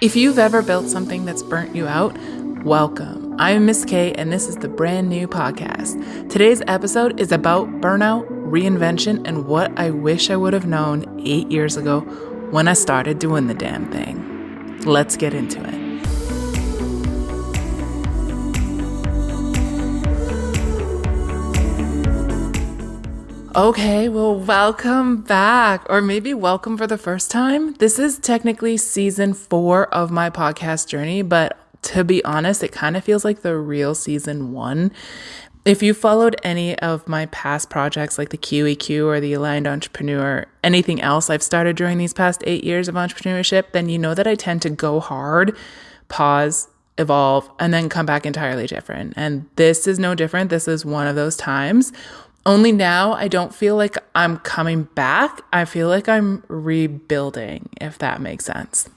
If you've ever built something that's burnt you out, welcome. I'm Miss K, and this is the brand new podcast. Today's episode is about burnout, reinvention, and what I wish I would have known 8 years ago when I started doing the damn thing. Let's get into it. Okay, well, welcome back, or maybe welcome for the first time. This is technically season 4 of my podcast journey, but to be honest, it kind of feels like the real season 1. If you followed any of my past projects like the QEQ or the Aligned Entrepreneur, anything else I've started during these past 8 years of entrepreneurship, then you know that I tend to go hard, pause, evolve, and then come back entirely different. And this is no different. This is one of those times. Only now I don't feel like I'm coming back. I feel like I'm rebuilding, if that makes sense.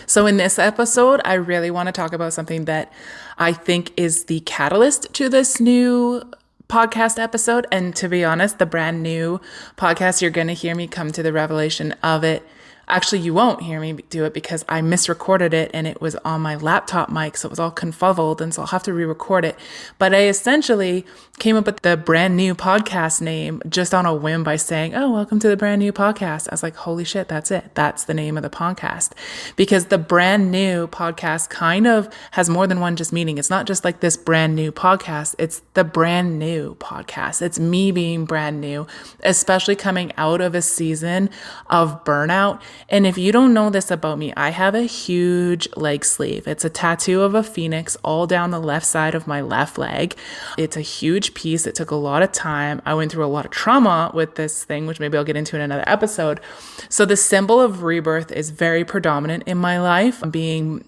So in this episode, I really want to talk about something that I think is the catalyst to this new podcast episode. And to be honest, the brand new podcast, you're going to hear me come to the revelation of it. Actually, you won't hear me do it because I misrecorded it and it was on my laptop mic, so it was all confuzzled, and so I'll have to re-record it. But I essentially came up with the brand new podcast name just on a whim by saying, oh, welcome to the brand new podcast. I was like, holy shit, that's it. That's the name of the podcast. Because the brand new podcast kind of has more than one just meaning. It's not just like this brand new podcast. It's the brand new podcast. It's me being brand new, especially coming out of a season of burnout. And if you don't know this about me, I have a huge leg sleeve. It's a tattoo of a phoenix all down the left side of my left leg. It's a huge piece. It took a lot of time. I went through a lot of trauma with this thing, which maybe I'll get into in another episode. So the symbol of rebirth is very predominant in my life. Being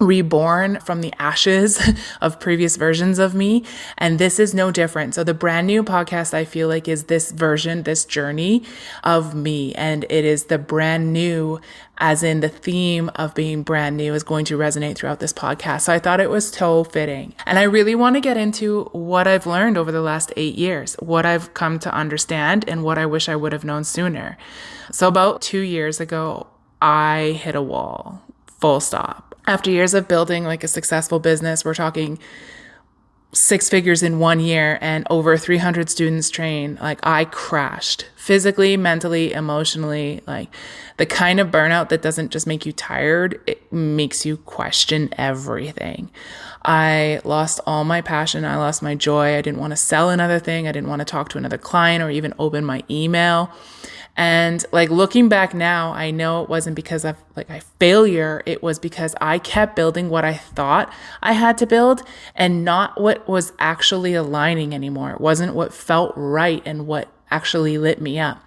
reborn from the ashes of previous versions of me. And this is no different. So the brand new podcast, I feel like, is this version, this journey of me. And it is the brand new, as in the theme of being brand new is going to resonate throughout this podcast. So I thought it was so fitting. And I really want to get into what I've learned over the last 8 years, what I've come to understand, and what I wish I would have known sooner. So about 2 years ago, I hit a wall, full stop. After years of building like a successful business, we're talking 6 figures in 1 year and over 300 students trained, like I crashed physically, mentally, emotionally, like the kind of burnout that doesn't just make you tired, it makes you question everything. I lost all my passion. I lost my joy. I didn't want to sell another thing. I didn't want to talk to another client or even open my email. And like looking back now, I know it wasn't because of like a failure. It was because I kept building what I thought I had to build and not what was actually aligning anymore. It wasn't what felt right and what actually lit me up.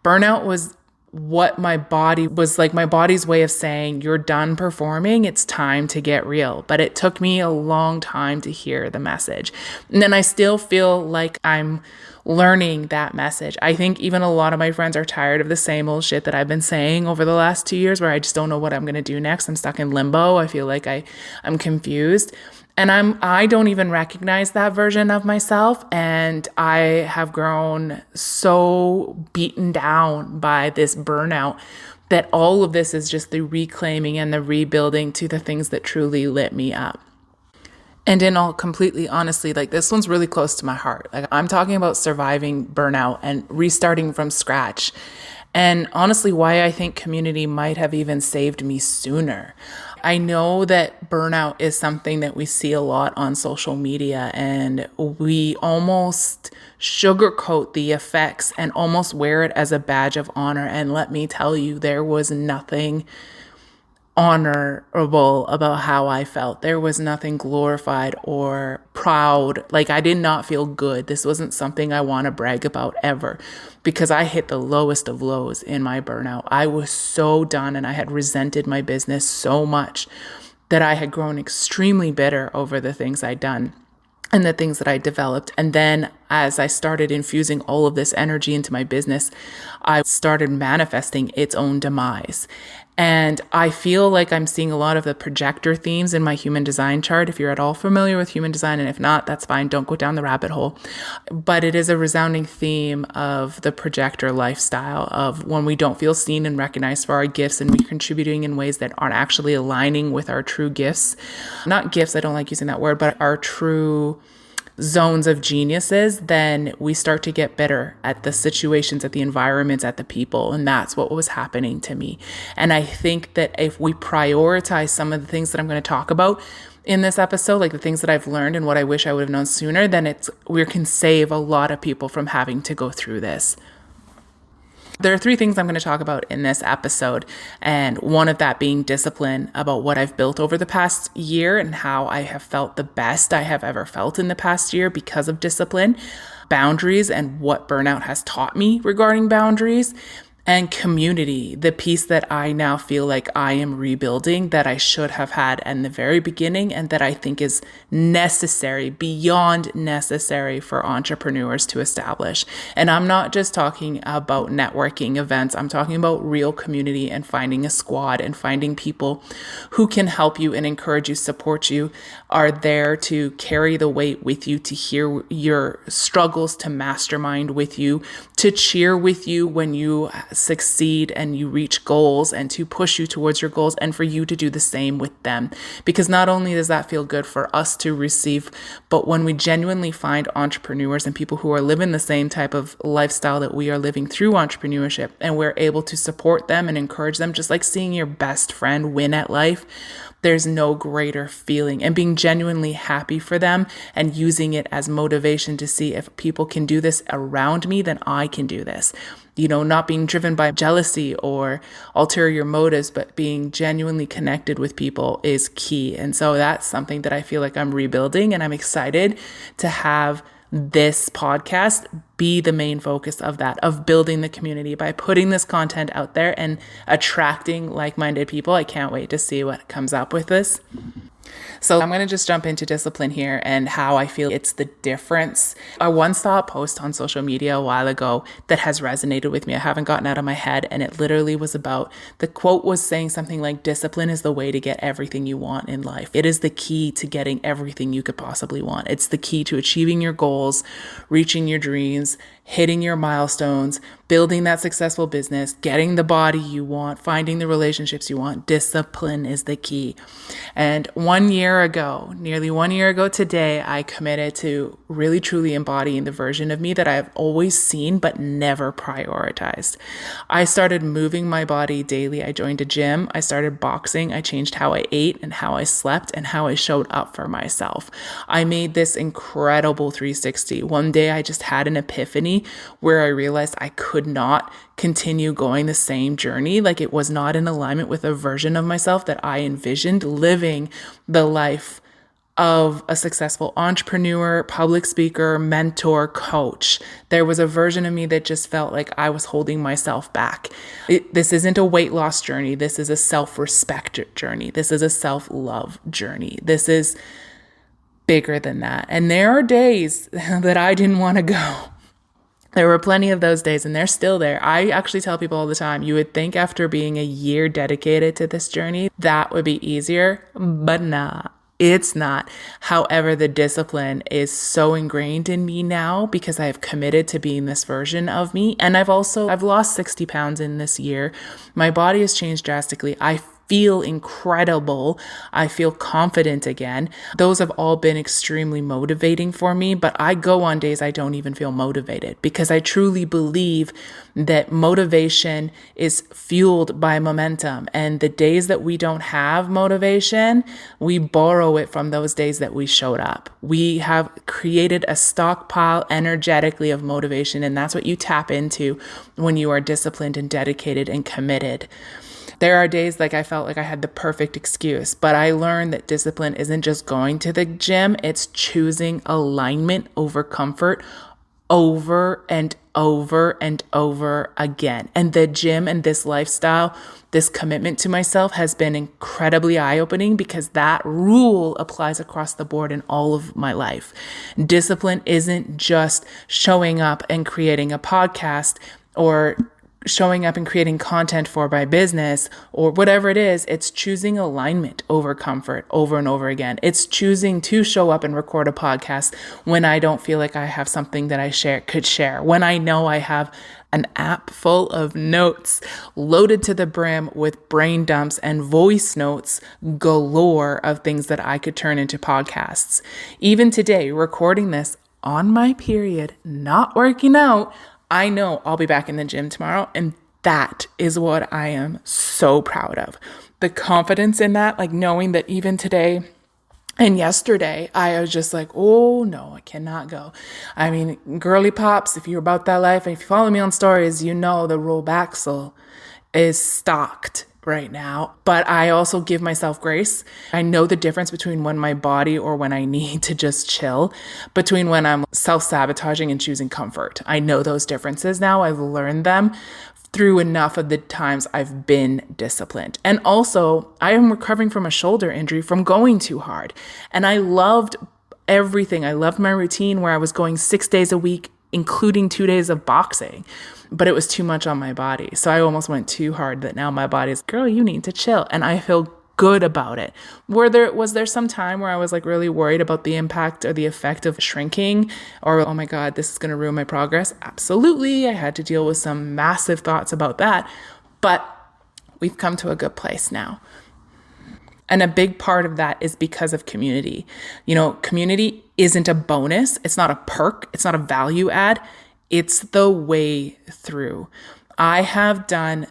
Burnout was what my body was like, my body's way of saying, you're done performing. It's time to get real. But it took me a long time to hear the message. And then I still feel like I'm learning that message. I think even a lot of my friends are tired of the same old shit that I've been saying over the last 2 years, where I just don't know what I'm going to do next. I'm stuck in limbo. I feel like I'm confused. And I don't even recognize that version of myself. And I have grown so beaten down by this burnout that all of this is just the reclaiming and the rebuilding to the things that truly lit me up. And in all completely honestly, like this one's really close to my heart. Like I'm talking about surviving burnout and restarting from scratch. And honestly, why I think community might have even saved me sooner. I know that burnout is something that we see a lot on social media, and we almost sugarcoat the effects and almost wear it as a badge of honor. And let me tell you, there was nothing honorable about how I felt. There was nothing glorified or proud. Like I did not feel good. This wasn't something I want to brag about ever, because I hit the lowest of lows in my burnout. I was so done, and I had resented my business so much that I had grown extremely bitter over the things I'd done and the things that I developed. And then as I started infusing all of this energy into my business, I started manifesting its own demise. And I feel like I'm seeing a lot of the projector themes in my human design chart. If you're at all familiar with human design, and if not, that's fine. Don't go down the rabbit hole. But it is a resounding theme of the projector lifestyle, of when we don't feel seen and recognized for our gifts, and we're contributing in ways that aren't actually aligning with our true gifts. Not gifts, I don't like using that word, but our true zones of geniuses, then we start to get bitter at the situations, at the environments, at the people. And that's what was happening to me. And I think that if we prioritize some of the things that I'm going to talk about in this episode, like the things that I've learned and what I wish I would have known sooner, then we can save a lot of people from having to go through this. There are 3 things I'm going to talk about in this episode, and one of that being discipline, about what I've built over the past year and how I have felt the best I have ever felt in the past year because of discipline, boundaries, and what burnout has taught me regarding boundaries, and community, the piece that I now feel like I am rebuilding that I should have had in the very beginning, and that I think is necessary, beyond necessary, for entrepreneurs to establish. And I'm not just talking about networking events. I'm talking about real community and finding a squad and finding people who can help you and encourage you, support you, are there to carry the weight with you, to hear your struggles, to mastermind with you, to cheer with you when you succeed and you reach goals, and to push you towards your goals, and for you to do the same with them. Because not only does that feel good for us to receive, but when we genuinely find entrepreneurs and people who are living the same type of lifestyle that we are living through entrepreneurship, and we're able to support them and encourage them, just like seeing your best friend win at life, there's no greater feeling. And being genuinely happy for them and using it as motivation to see, if people can do this around me, then I can do this. Not being driven by jealousy or ulterior motives, but being genuinely connected with people is key. And so that's something that I feel like I'm rebuilding, and I'm excited to have this podcast be the main focus of that, of building the community by putting this content out there and attracting like-minded people. I can't wait to see what comes up with this. So I'm going to just jump into discipline here and how I feel it's the difference. I once saw a post on social media a while ago that has resonated with me. I haven't gotten out of my head, and it literally was about, the quote was saying something like, discipline is the way to get everything you want in life. It is the key to getting everything you could possibly want. It's the key to achieving your goals, reaching your dreams, hitting your milestones, building that successful business, getting the body you want, finding the relationships you want. Discipline is the key. And nearly 1 year ago today, I committed to really truly embodying the version of me that I've always seen but never prioritized. I started moving my body daily. I joined a gym. I started boxing. I changed how I ate and how I slept and how I showed up for myself. I made this incredible 360. One day I just had an epiphany where I realized I could not continue going the same journey. Like, it was not in alignment with a version of myself that I envisioned living the life of a successful entrepreneur, public speaker, mentor, coach. There was a version of me that just felt like I was holding myself back. This isn't a weight loss journey. This is a self-respect journey. This is a self-love journey. This is bigger than that. And there are days that I didn't want to go. There were plenty of those days, and they're still there. I actually tell people all the time, you would think after being a year dedicated to this journey, that would be easier, but nah, it's not. However, the discipline is so ingrained in me now because I have committed to being this version of me. And I've lost 60 pounds in this year. My body has changed drastically. I feel incredible. I feel confident again. Those have all been extremely motivating for me, but I go on days I don't even feel motivated, because I truly believe that motivation is fueled by momentum. And the days that we don't have motivation, we borrow it from those days that we showed up. We have created a stockpile energetically of motivation, and that's what you tap into when you are disciplined and dedicated and committed. There are days like I felt like I had the perfect excuse, but I learned that discipline isn't just going to the gym, it's choosing alignment over comfort over and over and over again. And the gym and this lifestyle, this commitment to myself has been incredibly eye-opening because that rule applies across the board in all of my life. Discipline isn't just showing up and creating a podcast or showing up and creating content for my business or whatever it is. It's choosing alignment over comfort over and over again. It's choosing to show up and record a podcast when I don't feel like I have something that I could share, when I know I have an app full of notes loaded to the brim with brain dumps and voice notes galore of things that I could turn into podcasts. Even today, recording this on my period, not working out, I know I'll be back in the gym tomorrow, and that is what I am so proud of. The confidence in that, like knowing that even today and yesterday, I was just like, oh no, I cannot go. I mean, girly pops, if you're about that life, and if you follow me on stories, you know the Robaxel is stocked right now, but I also give myself grace. I know the difference between when my body or when I need to just chill, between when I'm self-sabotaging and choosing comfort. I know those differences now. I've learned them through enough of the times I've been disciplined. And also, I am recovering from a shoulder injury from going too hard. And I loved everything. I loved my routine where I was going 6 days a week, including 2 days of boxing. But it was too much on my body. So I almost went too hard that now my body's, girl, you need to chill. And I feel good about it. Was there some time where I was like really worried about the impact or the effect of shrinking or, oh my God, this is going to ruin my progress? Absolutely. I had to deal with some massive thoughts about that, but we've come to a good place now. And a big part of that is because of community. You know, community isn't a bonus. It's not a perk. It's not a value add. It's the way through. I have done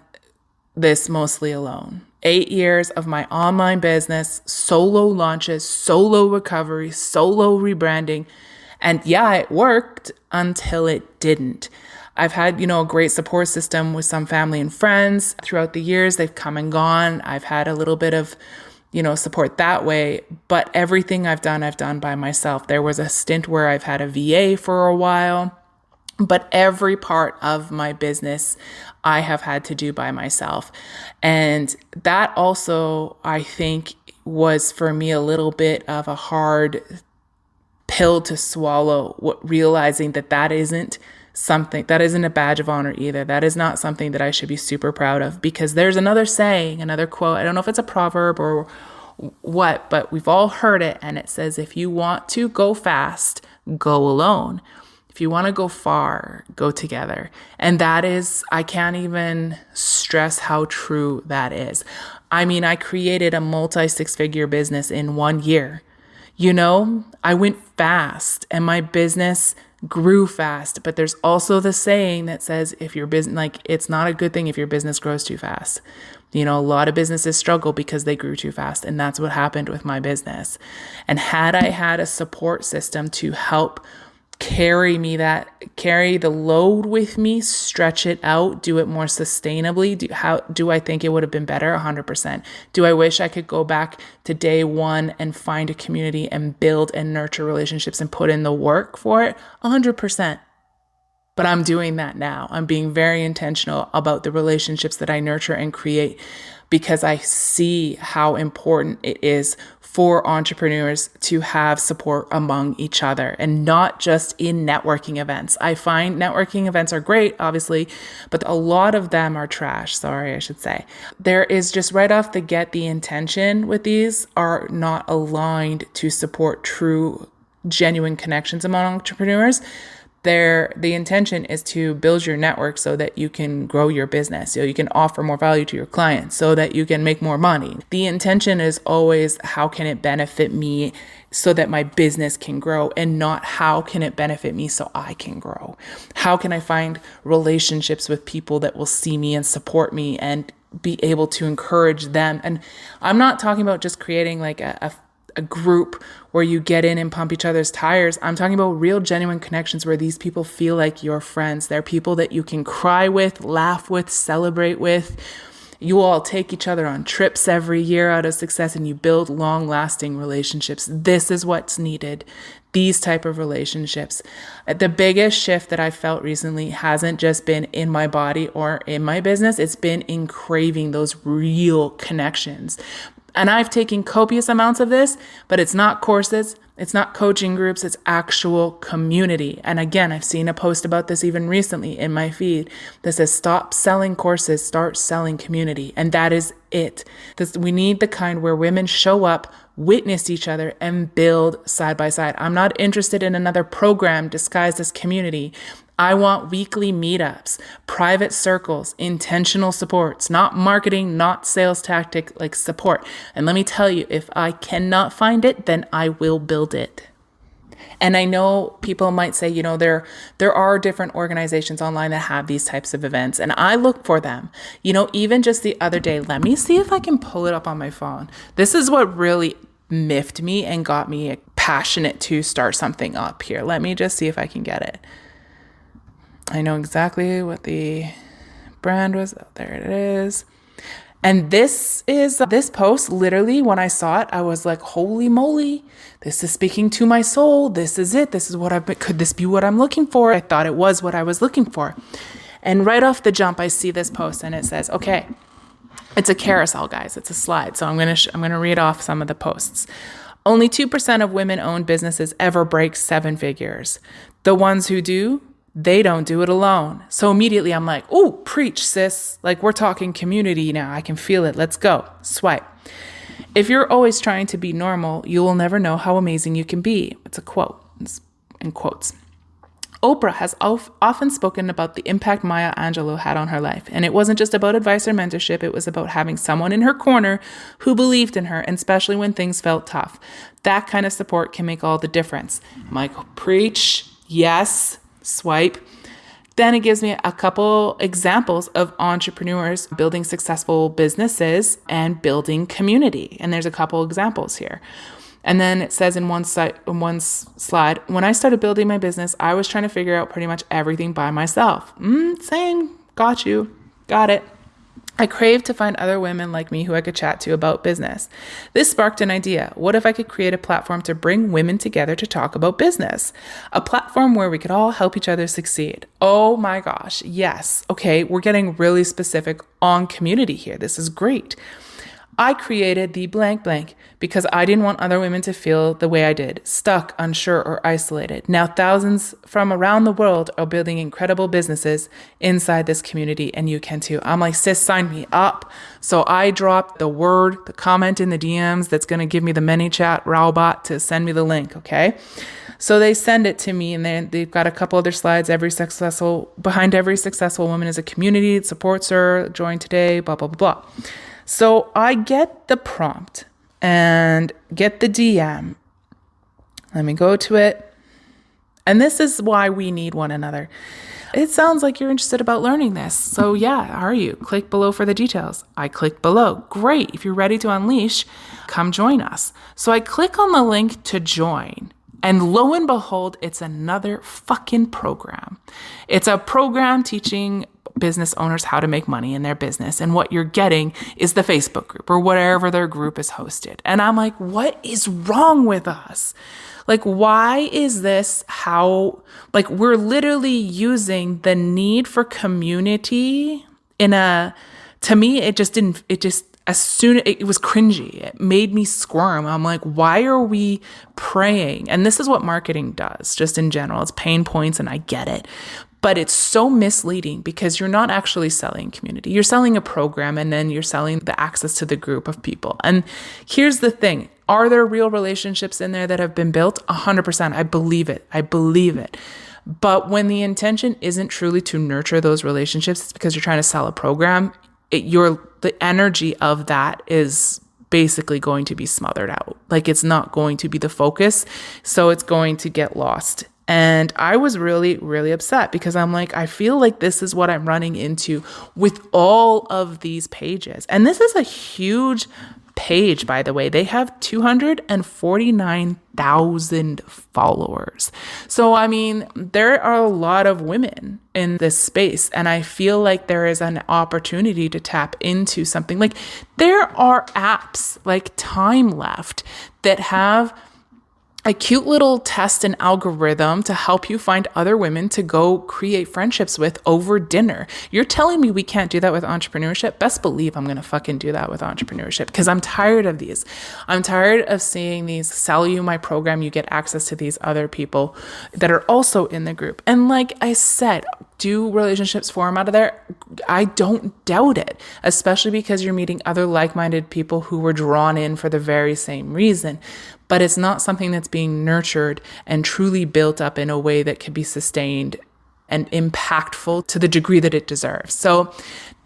this mostly alone. 8 years of my online business, solo launches, solo recovery, solo rebranding. And yeah, it worked until it didn't. I've had, a great support system with some family and friends throughout the years. They've come and gone. I've had a little bit of, support that way. But everything I've done by myself. There was a stint where I've had a VA for a while. But every part of my business, I have had to do by myself. And that also, I think, was for me a little bit of a hard pill to swallow, realizing that isn't a badge of honor either. That is not something that I should be super proud of, because there's another saying, another quote. I don't know if it's a proverb or what, but we've all heard it. And it says, if you want to go fast, go alone. If you want to go far, go together. And that is, I can't even stress how true that is. I mean, I created a multi-six-figure business in 1 year. I went fast and my business grew fast. But there's also the saying that says, if your business, it's not a good thing if your business grows too fast. A lot of businesses struggle because they grew too fast. And that's what happened with my business. And had I had a support system to help carry the load with me, stretch it out, do it more sustainably. Do I think it would have been better? 100%. Do I wish I could go back to day one and find a community and build and nurture relationships and put in the work for it? 100%. But I'm doing that now. I'm being very intentional about the relationships that I nurture and create, because I see how important it is for entrepreneurs to have support among each other, and not just in networking events. I find networking events are great, obviously, but a lot of them are trash. Sorry, I should say. There is just right off the get, the intention with these are not aligned to support true, genuine connections among entrepreneurs. The intention is to build your network so that you can grow your business, so you can offer more value to your clients, so that you can make more money. The intention is always, how can it benefit me so that my business can grow, and not how can it benefit me so I can grow? How can I find relationships with people that will see me and support me and be able to encourage them? And I'm not talking about just creating like a group where you get in and pump each other's tires. I'm talking about real, genuine connections where these people feel like your friends. They're people that you can cry with, laugh with, celebrate with, You all take each other on trips every year out of success, and you build long-lasting relationships. This is what's needed. These type of relationships. The biggest shift that I felt recently hasn't just been in my body or in my business. It's been in craving those real connections. And I've taken copious amounts of this, but it's not courses, it's not coaching groups, it's actual community. And again, I've seen a post about this even recently in my feed that says, stop selling courses, start selling community. And that is it. We need the kind where women show up, witness each other, and build side by side. I'm not interested in another program disguised as community. I want weekly meetups, private circles, intentional supports, not marketing, not sales tactic, like support. And let me tell you, if I cannot find it, then I will build it. And I know people might say, there are different organizations online that have these types of events, and I look for them. Even just the other day, let me see if I can pull it up on my phone. This is what really miffed me and got me passionate to start something up here. Let me just see if I can get it. I know exactly what the brand was. Oh, there it is. And this post, literally, when I saw it, I was like, holy moly, this is speaking to my soul. This is it. This is what could this be what I'm looking for? I thought it was what I was looking for. And right off the jump, I see this post and it says, okay, it's a carousel, guys. It's a slide. So I'm going to read off some of the posts. Only 2% of women-owned businesses ever break 7 figures. The ones who do, they don't do it alone. So immediately I'm like, oh, preach, sis. Like, we're talking community now. I can feel it. Let's go. Swipe. If you're always trying to be normal, you will never know how amazing you can be. It's a quote. It's in quotes. Oprah has often spoken about the impact Maya Angelou had on her life. And it wasn't just about advice or mentorship. It was about having someone in her corner who believed in her, and especially when things felt tough. That kind of support can make all the difference. Michael, preach. Yes. Swipe. Then it gives me a couple examples of entrepreneurs building successful businesses and building community. And there's a couple examples here. And then it says in one slide, when I started building my business, I was trying to figure out pretty much everything by myself. Same. Got you. Got it. I craved to find other women like me who I could chat to about business. This sparked an idea. What if I could create a platform to bring women together to talk about business? A platform where we could all help each other succeed. Oh my gosh, yes. Okay, we're getting really specific on community here. This is great. I created the blank blank because I didn't want other women to feel the way I did, stuck, unsure, or isolated. Now, thousands from around the world are building incredible businesses inside this community, and you can too. I'm like, sis, sign me up. So I dropped the comment in the DMs that's going to give me the ManyChat robot to send me the link, okay? So they send it to me, and then they've got a couple other slides. Behind every successful woman is a community that supports her. Join today, blah, blah, blah, blah. So I get the prompt and get the DM. Let me go to it. And this is why we need one another. It sounds like you're interested about learning this. So yeah, are you? Click below for the details. I click below. Great. If you're ready to unleash, come join us. So I click on the link to join. And lo and behold, it's another fucking program. It's a program teaching business owners how to make money in their business. And what you're getting is the Facebook group or whatever their group is hosted. And I'm like, what is wrong with us? Like, why is this we're literally using the need for community to me, it was cringy. It made me squirm. I'm like, why are we praying? And this is what marketing does, just in general. It's pain points, and I get it. But it's so misleading because you're not actually selling community. You're selling a program, and then you're selling the access to the group of people. And here's the thing. Are there real relationships in there that have been built? 100%. I believe it. But when the intention isn't truly to nurture those relationships, it's because you're trying to sell a program. The energy of that is basically going to be smothered out. Like, it's not going to be the focus. So it's going to get lost. And I was really, really upset because I'm like, I feel like this is what I'm running into with all of these pages. And this is a huge page, by the way, they have 249,000 followers. So, I mean, there are a lot of women in this space, and I feel like there is an opportunity to tap into something. Like, there are apps like Time Left that have a cute little test and algorithm to help you find other women to go create friendships with over dinner. You're telling me we can't do that with entrepreneurship? Best believe I'm going to fucking do that with entrepreneurship, because I'm tired of these. I'm tired of seeing these sell you my program. You get access to these other people that are also in the group. And like I said, do relationships form out of there? I don't doubt it, especially because you're meeting other like-minded people who were drawn in for the very same reason. But it's not something that's being nurtured and truly built up in a way that can be sustained and impactful to the degree that it deserves. So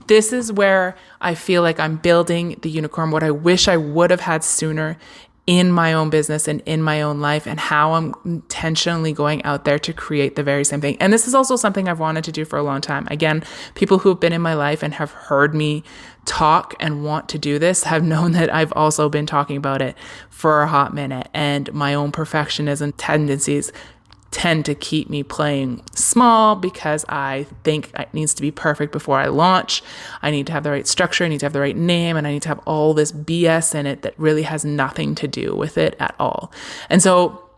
this is where I feel like I'm building the unicorn, what I wish I would have had sooner in my own business and in my own life, and how I'm intentionally going out there to create the very same thing. And this is also something I've wanted to do for a long time. Again, people who have been in my life and have heard me talk and want to do this have known that I've also been talking about it for a hot minute, and my own perfectionism tendencies tend to keep me playing small because I think it needs to be perfect before I launch. I need to have the right structure, I need to have the right name, and I need to have all this BS in it that really has nothing to do with it at all. And so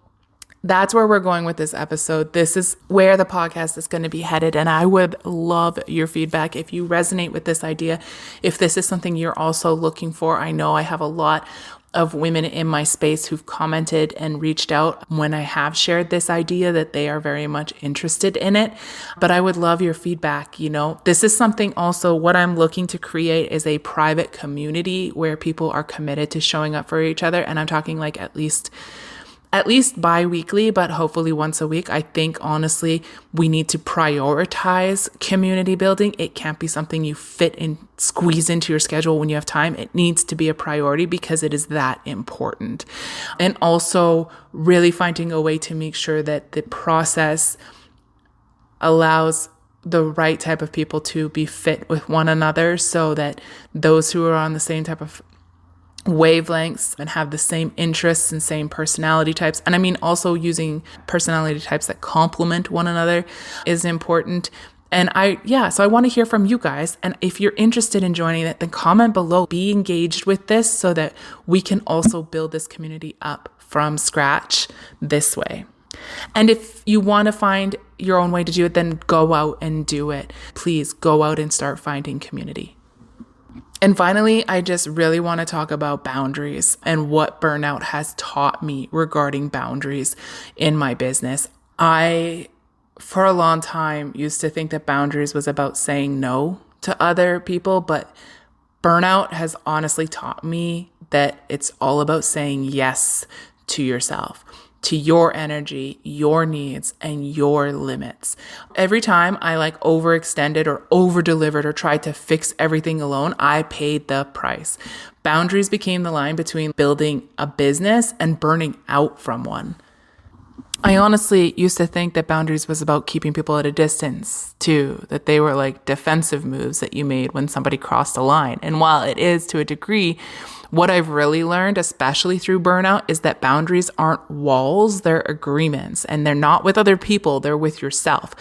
that's where we're going with this episode. This is where the podcast is going to be headed. And I would love your feedback if you resonate with this idea. If this is something you're also looking for, I know I have a lot of women in my space who've commented and reached out when I have shared this idea that they are very much interested in it. But I would love your feedback. You know, this is something also, what I'm looking to create is a private community where people are committed to showing up for each other. And I'm talking like at least bi-weekly, but hopefully once a week. I think honestly, we need to prioritize community building. It can't be something you fit and squeeze into your schedule when you have time. It needs to be a priority because it is that important. And also really finding a way to make sure that the process allows the right type of people to be fit with one another, so that those who are on the same type of wavelengths and have the same interests and same personality types, and I mean also using personality types that complement one another, is important. And so I want to hear from you guys. And if you're interested in joining it, then comment below, be engaged with this so that we can also build this community up from scratch this way. And if you want to find your own way to do it, then go out and do it. Please go out and start finding community. And finally, I just really want to talk about boundaries and what burnout has taught me regarding boundaries in my business. I, for a long time, used to think that boundaries was about saying no to other people, but burnout has honestly taught me that it's all about saying yes to yourself, to your energy, your needs, and your limits. Every time I overextended or over-delivered or tried to fix everything alone, I paid the price. Boundaries became the line between building a business and burning out from one. I honestly used to think that boundaries was about keeping people at a distance too, that they were like defensive moves that you made when somebody crossed a line. And while it is to a degree, what I've really learned, especially through burnout, is that boundaries aren't walls, they're agreements. And they're not with other people, they're with yourself.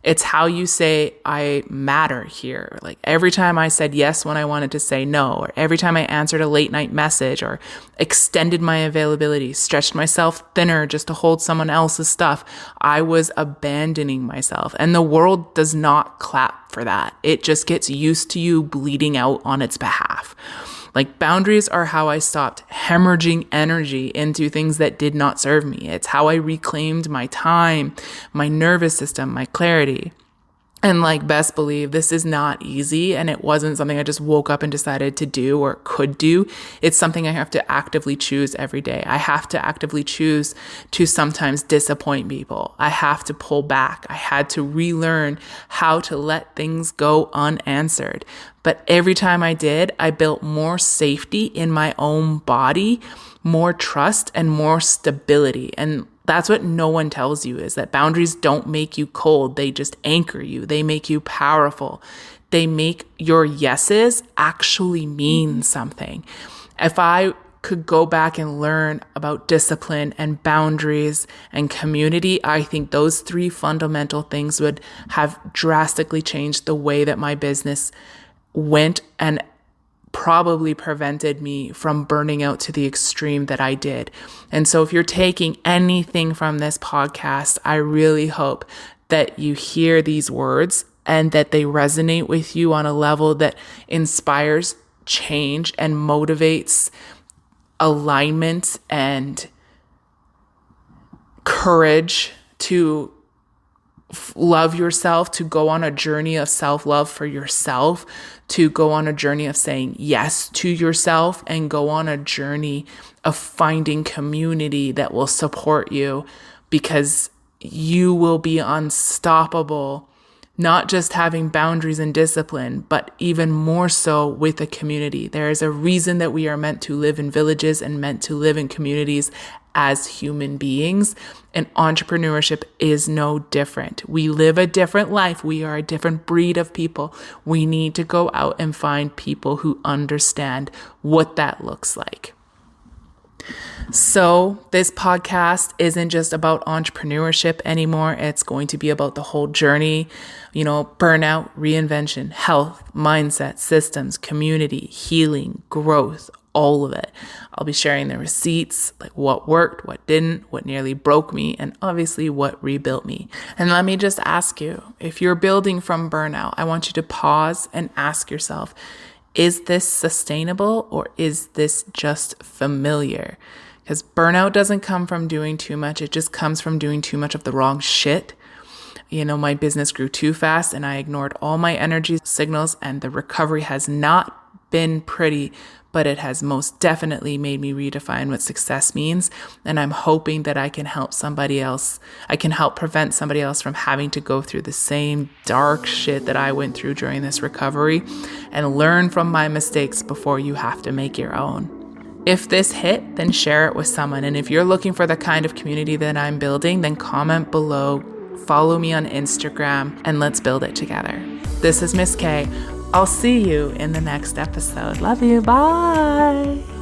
It's how you say, I matter here. Like every time I said yes when I wanted to say no, or every time I answered a late night message or extended my availability, stretched myself thinner just to hold someone else's stuff, I was abandoning myself. And the world does not clap for that. It just gets used to you bleeding out on its behalf. Like boundaries are how I stopped hemorrhaging energy into things that did not serve me. It's how I reclaimed my time, my nervous system, my clarity. And best believe this is not easy, and it wasn't something I just woke up and decided to do or could do. It's something I have to actively choose every day. I have to actively choose to sometimes disappoint people. I have to pull back. I had to relearn how to let things go unanswered. But every time I did, I built more safety in my own body, more trust, and more stability. And that's what no one tells you, is that boundaries don't make you cold. They just anchor you. They make you powerful. They make your yeses actually mean something. If I could go back and learn about discipline and boundaries and community, I think those three fundamental things would have drastically changed the way that my business went and probably prevented me from burning out to the extreme that I did. And so if you're taking anything from this podcast, I really hope that you hear these words and that they resonate with you on a level that inspires change and motivates alignment and courage to love yourself, to go on a journey of self-love for yourself, to go on a journey of saying yes to yourself, and go on a journey of finding community that will support you, because you will be unstoppable, not just having boundaries and discipline, but even more so with a community. There is a reason that we are meant to live in villages and meant to live in communities as human beings, and entrepreneurship is no different. We live a different life. We are a different breed of people. We need to go out and find people who understand what that looks like. So this podcast isn't just about entrepreneurship anymore. It's going to be about the whole journey, burnout, reinvention, health, mindset, systems, community, healing, growth, all of it. I'll be sharing the receipts, like what worked, what didn't, what nearly broke me, and obviously what rebuilt me. And let me just ask you, if you're building from burnout, I want you to pause and ask yourself, is this sustainable or is this just familiar? Because burnout doesn't come from doing too much. It just comes from doing too much of the wrong shit. My business grew too fast and I ignored all my energy signals, and the recovery has not been pretty, but it has most definitely made me redefine what success means. And I'm hoping that I can help somebody else. I can help prevent somebody else from having to go through the same dark shit that I went through during this recovery, and learn from my mistakes before you have to make your own. If this hit, then share it with someone. And if you're looking for the kind of community that I'm building, then comment below, follow me on Instagram, and let's build it together. This is Miss K. I'll see you in the next episode. Love you. Bye.